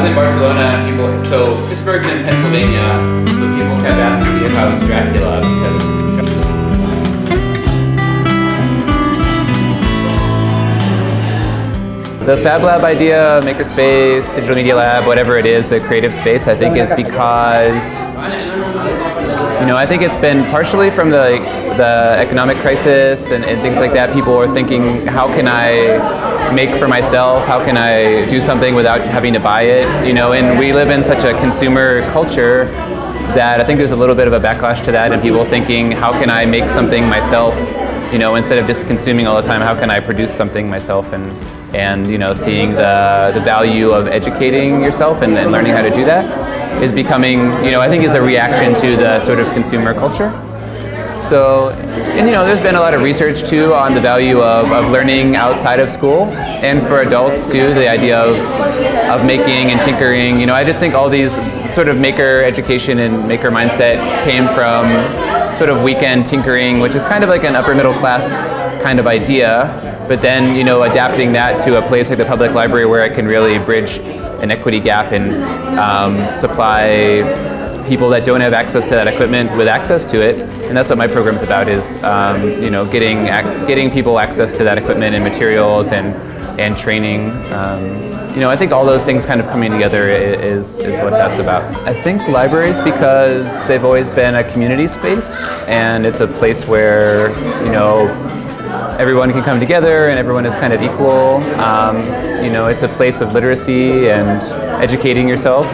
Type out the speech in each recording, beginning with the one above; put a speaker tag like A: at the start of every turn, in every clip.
A: in Barcelona, so Pittsburgh in Pennsylvania, so people kept asking me if I was Dracula because the Fab Lab idea, MakerSpace, Digital Media Lab, whatever it is, the creative space, I think is because, I think it's been partially from the economic crisis and things like that. People are thinking, how can I make for myself? How can I do something without having to buy it? And we live in such a consumer culture that I think there's a little bit of a backlash to that, and people thinking, how can I make something myself? Instead of just consuming all the time, how can I produce something myself? And seeing the value of educating yourself and learning how to do that is becoming, I think is a reaction to the sort of consumer culture. So, there's been a lot of research too on the value of learning outside of school, and for adults too, the idea of making and tinkering. I just think all these sort of maker education and maker mindset came from sort of weekend tinkering, which is kind of like an upper middle class kind of idea, but then, adapting that to a place like the public library where it can really bridge an equity gap and supply people that don't have access to that equipment with access to it. And that's what my program's about, is getting people access to that equipment and materials and training. I think all those things kind of coming together is what that's about. I think libraries, because they've always been a community space, and it's a place where, everyone can come together and everyone is kind of equal. It's a place of literacy and educating yourself.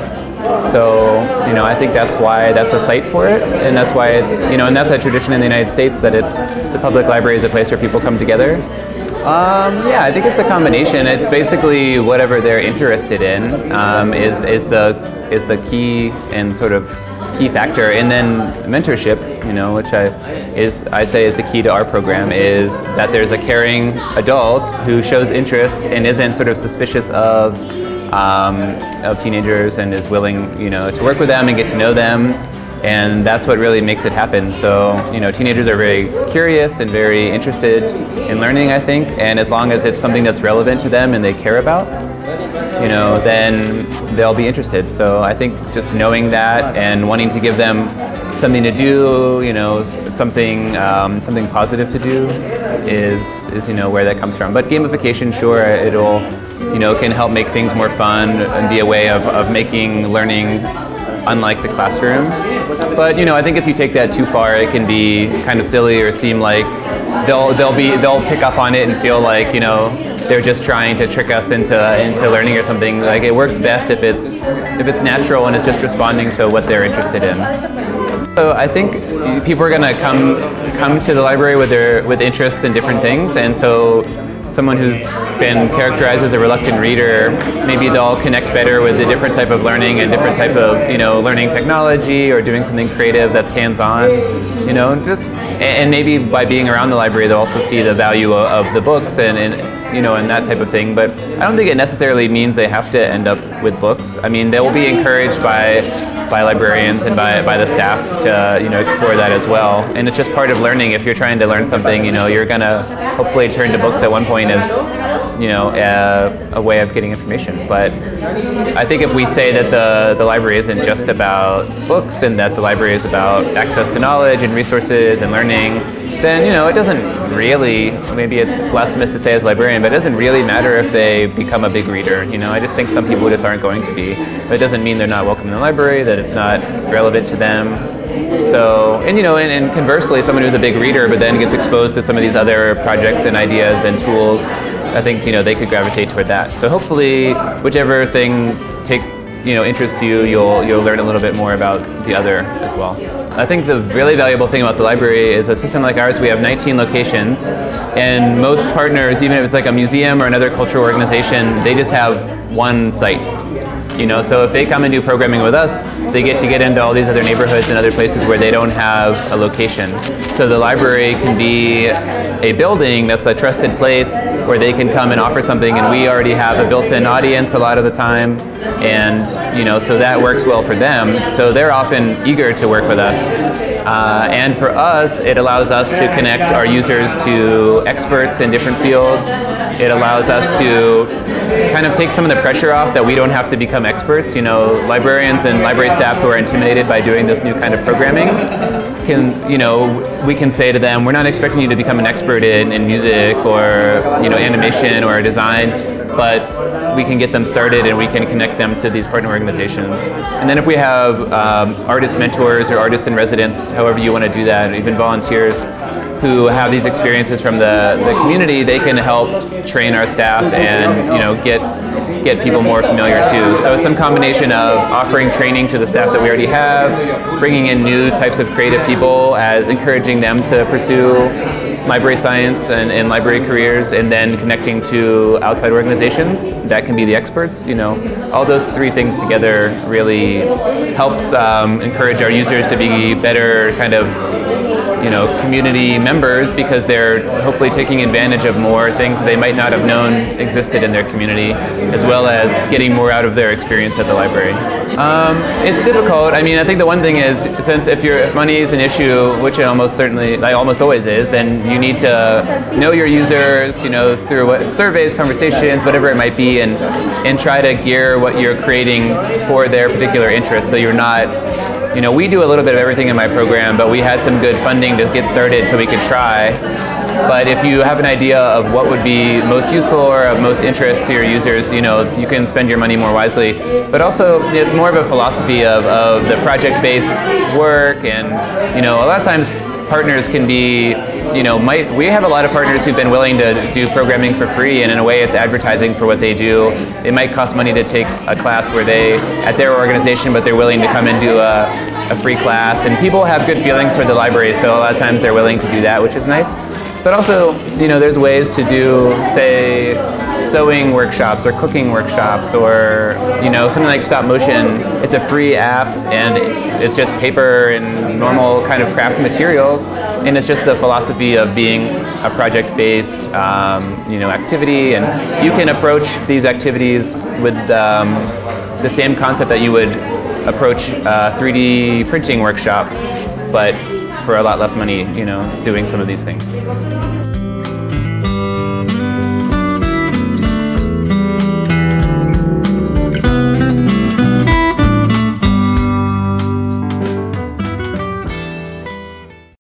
A: So, I think that's why that's a site for it, and that's why it's, and that's a tradition in the United States, that it's the public library is a place where people come together. Yeah, I think it's a combination. It's basically whatever they're interested in is the key and sort of key factor, and then mentorship, which I say is the key to our program, is that there's a caring adult who shows interest and isn't sort of suspicious of teenagers and is willing, to work with them and get to know them, and that's what really makes it happen. So, teenagers are very curious and very interested in learning, I think, and as long as it's something that's relevant to them and they care about, then they'll be interested. So I think just knowing that and wanting to give them something to do, something positive to do is where that comes from. But gamification, sure, it'll can help make things more fun and be a way of making learning unlike the classroom. But I think if you take that too far, it can be kind of silly or seem like they'll pick up on it and feel like they're just trying to trick us into learning or something. Like, it works best if it's natural and it's just responding to what they're interested in. So I think people are going to come to the library with interest in different things, and so someone who's been characterized as a reluctant reader, maybe they'll connect better with a different type of learning and different type of learning technology or doing something creative that's hands-on, and maybe by being around the library they'll also see the value of the books and that type of thing. But I don't think it necessarily means they have to end up with books. I mean, they will be encouraged by librarians and by the staff to explore that as well. And it's just part of learning. If you're trying to learn something, you're gonna hopefully turn to books at one point as a way of getting information. But I think if we say that the library isn't just about books and that the library is about access to knowledge and resources and learning, then it doesn't really, maybe it's blasphemous to say as a librarian, but it doesn't really matter if they become a big reader. I just think some people just aren't going to be. But it doesn't mean they're not welcome in the library, that it's not relevant to them. So, and conversely, someone who's a big reader but then gets exposed to some of these other projects and ideas and tools, I think they could gravitate toward that. So hopefully, whichever thing interests you, you'll learn a little bit more about the other as well. I think the really valuable thing about the library is a system like ours. We have 19 locations, and most partners, even if it's like a museum or another cultural organization, they just have one site. So if they come and do programming with us, they get into all these other neighborhoods and other places where they don't have a location. So the library can be a building that's a trusted place where they can come and offer something, and we already have a built-in audience a lot of the time, and so that works well for them. So they're often eager to work with us. And for us, it allows us to connect our users to experts in different fields. It allows us to kind of take some of the pressure off that we don't have to become experts. You know, librarians and library staff who are intimidated by doing this new kind of programming can, you know, we can say to them, we're not expecting you to become an expert in music or, you know, animation or design, but we can get them started and we can connect them to these partner organizations. And then if we have artist mentors or artists in residence, however you want to do that, even volunteers who have these experiences from the community, they can help train our staff and, you know, get people more familiar too. So it's some combination of offering training to the staff that we already have, bringing in new types of creative people, as encouraging them to pursue library science and library careers, and then connecting to outside organizations that can be the experts. You know, all those three things together really helps encourage our users to be better kind of, you know, community members, because they're hopefully taking advantage of more things that they might not have known existed in their community, as well as getting more out of their experience at the library. It's difficult. I mean, I think the one thing is, since if money is an issue, which it almost always is, then you need to know your users, you know, through surveys, conversations, whatever it might be, and try to gear what you're creating for their particular interests. So you're not, you know, we do a little bit of everything in my program, but we had some good funding to get started so we could try. But if you have an idea of what would be most useful or of most interest to your users, you know, you can spend your money more wisely. But also, it's more of a philosophy of the project-based work, and, you know, a lot of times partners can be, you know, we have a lot of partners who've been willing to do programming for free, and in a way it's advertising for what they do. It might cost money to take a class where at their organization, but they're willing to come and do a free class, and people have good feelings toward the library, so a lot of times they're willing to do that, which is nice. But also, you know, there's ways to do, say, sewing workshops or cooking workshops, or, you know, something like stop motion. It's a free app, and it's just paper and normal kind of craft materials, and it's just the philosophy of being a project-based, you know, activity, and you can approach these activities with the same concept that you would approach a 3D printing workshop, but for a lot less money, you know, doing some of these things.